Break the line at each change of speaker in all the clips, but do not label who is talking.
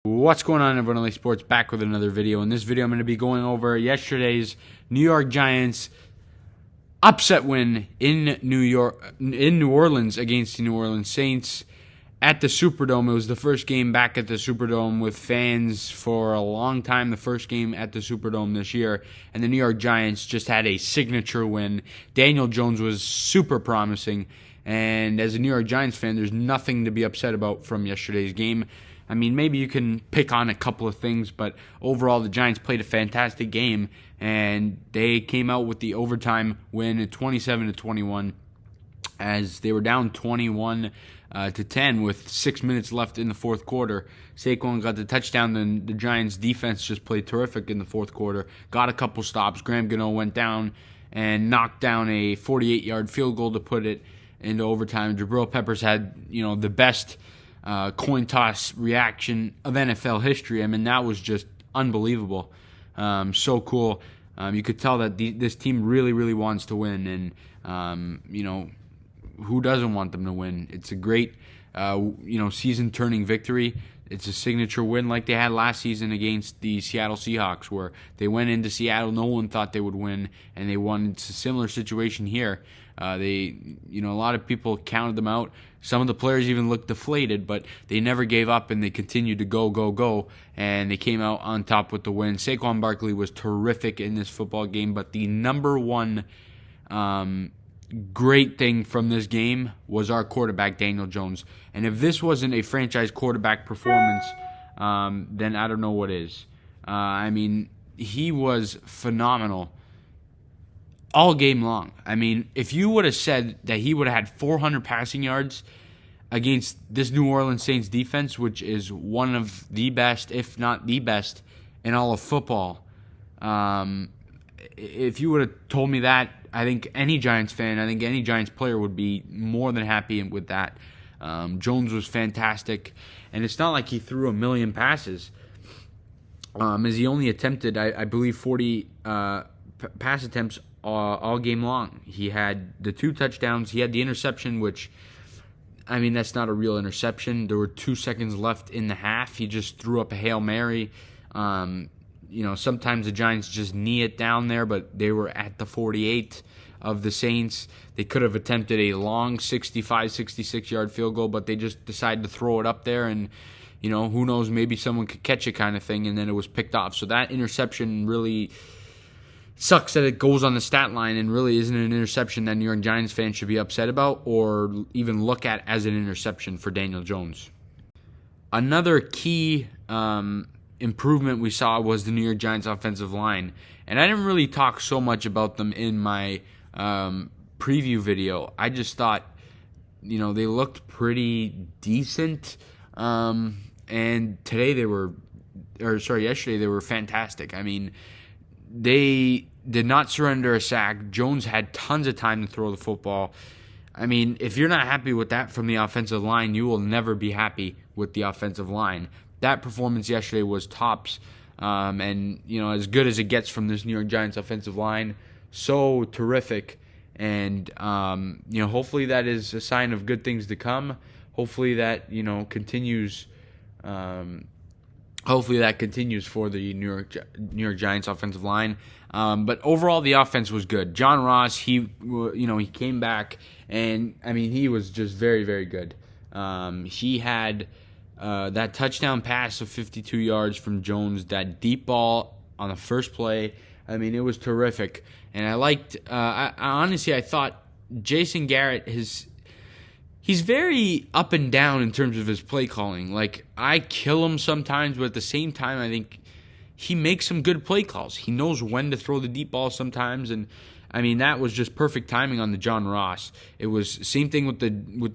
What's going on, everyone? LA Sports back with another video. In this video, I'm going to be going over yesterday's New York Giants upset win in New Orleans against the New Orleans Saints at the Superdome. It was the first game back at the Superdome with fans for a long time. The first game at the Superdome this year, and the New York Giants just had a signature win. Daniel Jones was super promising, and as a New York Giants fan, there's nothing to be upset about from yesterday's game. I mean, maybe you can pick on a couple of things, but overall, the Giants played a fantastic game, and they came out with the overtime win at 27-21, as they were down 21 to 10 with 6 minutes left in the fourth quarter. Saquon got the touchdown, then the Giants' defense just played terrific in the fourth quarter. Got a couple stops. Graham Gano went down and knocked down a 48-yard field goal to put it into overtime. Jabril Peppers had, the best coin toss reaction of NFL history. I mean, that was just unbelievable. So cool. You could tell that this team really, really wants to win, and who doesn't want them to win? It's a great, season-turning victory. It's a signature win like they had last season against the Seattle Seahawks, where they went into Seattle, no one thought they would win, and they won. It's a similar situation here. A lot of people counted them out. Some of the players even looked deflated, but they never gave up, and they continued to go, and they came out on top with the win. Saquon Barkley was terrific in this football game, but the number one great thing from this game was our quarterback, Daniel Jones. And if this wasn't a franchise quarterback performance, then I don't know what is. He was phenomenal all game long. I mean, if you would have said that he would have had 400 passing yards against this New Orleans Saints defense, which is one of the best, if not the best, in all of football, if you would have told me that, I think any Giants fan, any Giants player would be more than happy with that. Jones was fantastic, and it's not like he threw a million passes. As he only attempted, I believe, 40 pass attempts all game long. He had the 2 touchdowns. He had the interception, which, that's not a real interception. There were 2 seconds left in the half. He just threw up a Hail Mary. Sometimes the Giants just knee it down there, but they were at the 48 of the Saints. They could have attempted a long 65, 66-yard field goal, but they just decided to throw it up there, and, who knows, maybe someone could catch it kind of thing, and then it was picked off. So that interception really sucks that it goes on the stat line and really isn't an interception that New York Giants fans should be upset about or even look at as an interception for Daniel Jones. Another key improvement we saw was the New York Giants offensive line, and I didn't really talk so much about them in my preview video. I just thought, they looked pretty decent, and yesterday they were fantastic. They did not surrender a sack. Jones had tons of time to throw the football. If you're not happy with that from the offensive line, you will never be happy with the offensive line. That performance yesterday was tops, and as good as it gets from this New York Giants offensive line. So terrific, and hopefully that is a sign of good things to come. Hopefully that continues. Hopefully that continues for the New York Giants offensive line. But overall, the offense was good. John Ross, he came back, and he was just very, very good. He had that touchdown pass of 52 yards from Jones, that deep ball on the first play. It was terrific. And I liked, I thought Jason Garrett, he's very up and down in terms of his play calling. Like, I kill him sometimes, but at the same time, I think he makes some good play calls. He knows when to throw the deep ball sometimes, and that was just perfect timing on the John Ross. It was same thing with the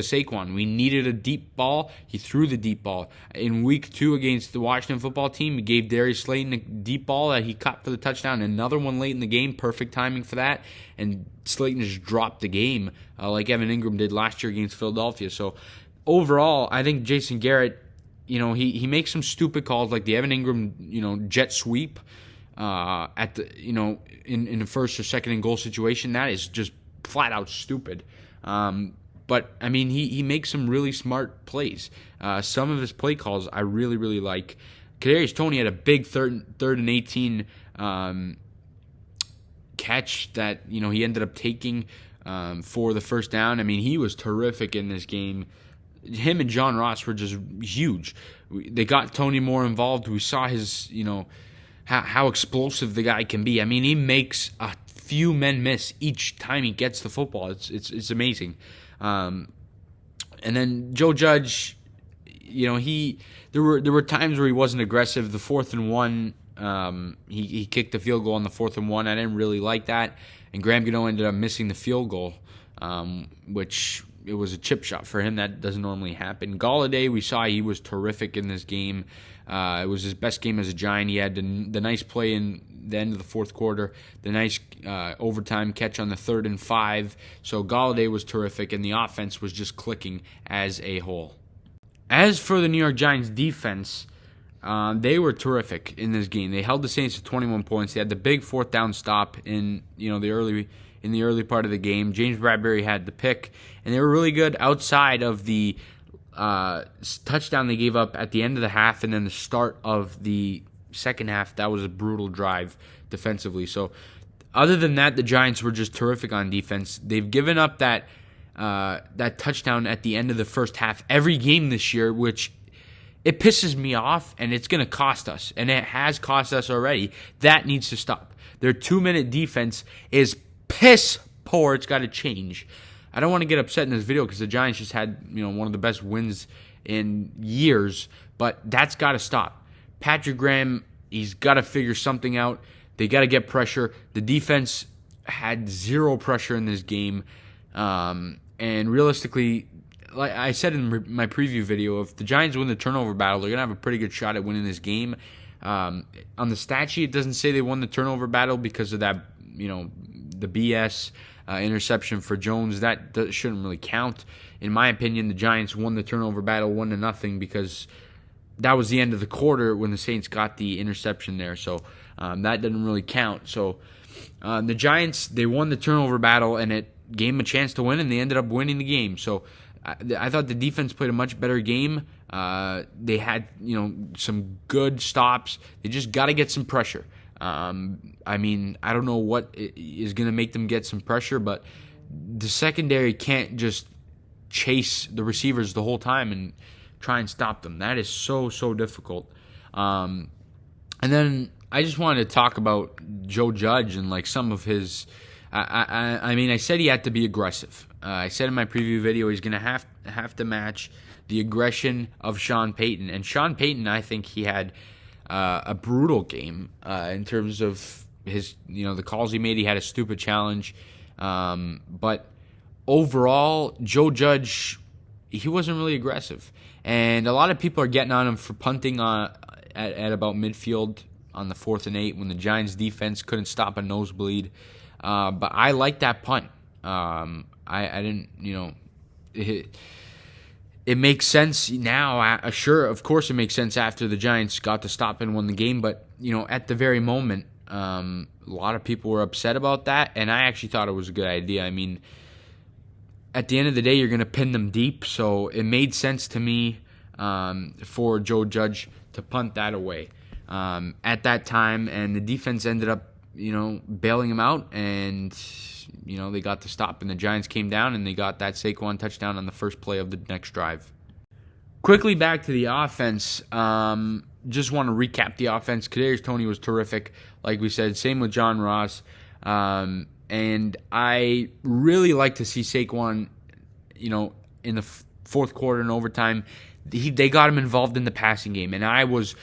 Saquon. We needed a deep ball. He threw the deep ball. In week 2 against the Washington football team, he gave Darius Slayton a deep ball that he caught for the touchdown. Another one late in the game, perfect timing for that. And Slayton just dropped the game like Evan Ingram did last year against Philadelphia. So overall, I think Jason Garrett, he makes some stupid calls like the Evan Ingram, jet sweep. At the in the first or second and goal situation, that is just flat out stupid. But, I mean, he makes some really smart plays. Some of his play calls I really, really like. Kadarius Toney had a big third and 18 catch that, he ended up taking for the first down. I mean, he was terrific in this game. Him and John Ross were just huge. They got Toney more involved. We saw his, how explosive the guy can be. I mean, he makes a few men miss each time he gets the football. It's amazing. And then Joe Judge, there were times where he wasn't aggressive. The 4th and 1, he kicked the field goal on the 4th and 1. I didn't really like that. And Graham Gano ended up missing the field goal, which it was a chip shot for him. That doesn't normally happen. Galladay, we saw he was terrific in this game. It was his best game as a Giant. He had the nice play in the end of the fourth quarter, the nice overtime catch on the 3rd and 5. So Galladay was terrific, and the offense was just clicking as a whole. As for the New York Giants defense, they were terrific in this game. They held the Saints to 21 points. They had the big 4th down stop in the early part of the game. James Bradbury had the pick, and they were really good outside of the touchdown they gave up at the end of the half, and then the start of the second half. That was a brutal drive defensively. So other than that, the Giants were just terrific on defense. They've given up that touchdown at the end of the first half every game this year, which it pisses me off, and it's going to cost us, and it has cost us already. That needs to stop. Their 2-minute defense is piss poor. It's got to change. I don't want to get upset in this video because the Giants just had one of the best wins in years, but that's got to stop. Patrick Graham, he's got to figure something out. They got to get pressure. The defense had 0 pressure in this game, and realistically, like I said in my preview video, if the Giants win the turnover battle, they're going to have a pretty good shot at winning this game. On the stat sheet, it doesn't say they won the turnover battle because of that, the BS interception for Jones. That shouldn't really count. In my opinion, the Giants won the turnover battle 1-0 because that was the end of the quarter when the Saints got the interception there. So that didn't really count. So the Giants, they won the turnover battle, and it gave them a chance to win, and they ended up winning the game. So I thought the defense played a much better game. They had some good stops. They just got to get some pressure. I mean, I don't know what is going to make them get some pressure, but the secondary can't just chase the receivers the whole time and try and stop them. That is so difficult. And then I just wanted to talk about Joe Judge and like some of his. I mean, I said he had to be aggressive. I said in my preview video he's going to have to match the aggression of Sean Payton. And Sean Payton, I think he had a brutal game in terms of his, the calls he made. He had a stupid challenge. But overall, Joe Judge, he wasn't really aggressive. And a lot of people are getting on him for punting at about midfield on the 4th and 8 when the Giants defense couldn't stop a nosebleed. But I like that punt. I didn't, it makes sense now. Sure, of course it makes sense after the Giants got to stop and won the game. But, at the very moment, a lot of people were upset about that. And I actually thought it was a good idea. I mean, at the end of the day, you're going to pin them deep. So it made sense to me for Joe Judge to punt that away at that time. And the defense ended up, bailing him out, and, they got the stop, and the Giants came down, and they got that Saquon touchdown on the first play of the next drive. Quickly back to the offense, just want to recap the offense. Kadarius Toney was terrific, like we said, same with John Ross, and I really like to see Saquon, in the fourth quarter and overtime. They got him involved in the passing game, and I was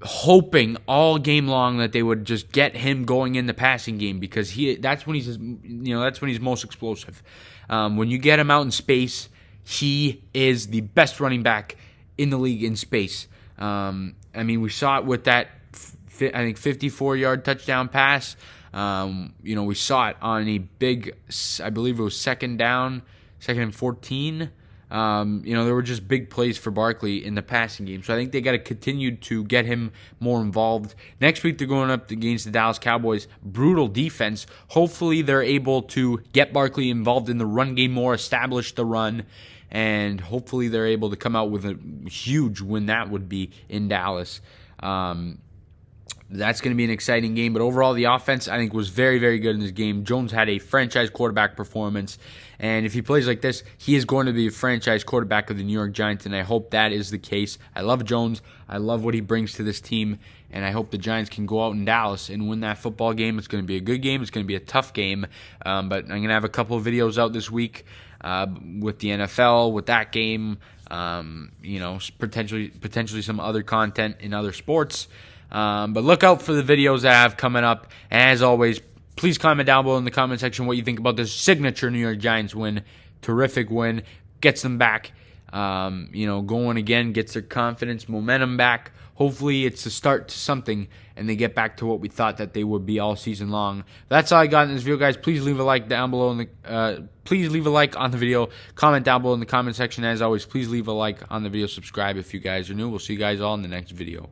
hoping all game long that they would just get him going in the passing game because that's when he's most explosive. When you get him out in space, he is the best running back in the league in space. I mean, we saw it with that 54-yard touchdown pass. We saw it on a big, I believe it was second and 14. There were just big plays for Barkley in the passing game. So I think they got to continue to get him more involved. Next week, they're going up against the Dallas Cowboys. Brutal defense. Hopefully, they're able to get Barkley involved in the run game more, establish the run, and hopefully they're able to come out with a huge win. That would be in Dallas. That's going to be an exciting game. But overall, the offense, I think, was very, very good in this game. Jones had a franchise quarterback performance. And if he plays like this, he is going to be a franchise quarterback of the New York Giants, and I hope that is the case. I love Jones. I love what he brings to this team, and I hope the Giants can go out in Dallas and win that football game. It's going to be a good game. It's going to be a tough game. But I'm going to have a couple of videos out this week with the NFL, with that game, potentially some other content in other sports. But look out for the videos that I have coming up. And as always, please comment down below in the comment section what you think about this signature New York Giants win. Terrific win. Gets them back, going again. Gets their confidence, momentum back. Hopefully it's a start to something and they get back to what we thought that they would be all season long. That's all I got in this video, guys. Please leave a like down below please leave a like on the video. Comment down below in the comment section. As always, please leave a like on the video. Subscribe if you guys are new. We'll see you guys all in the next video.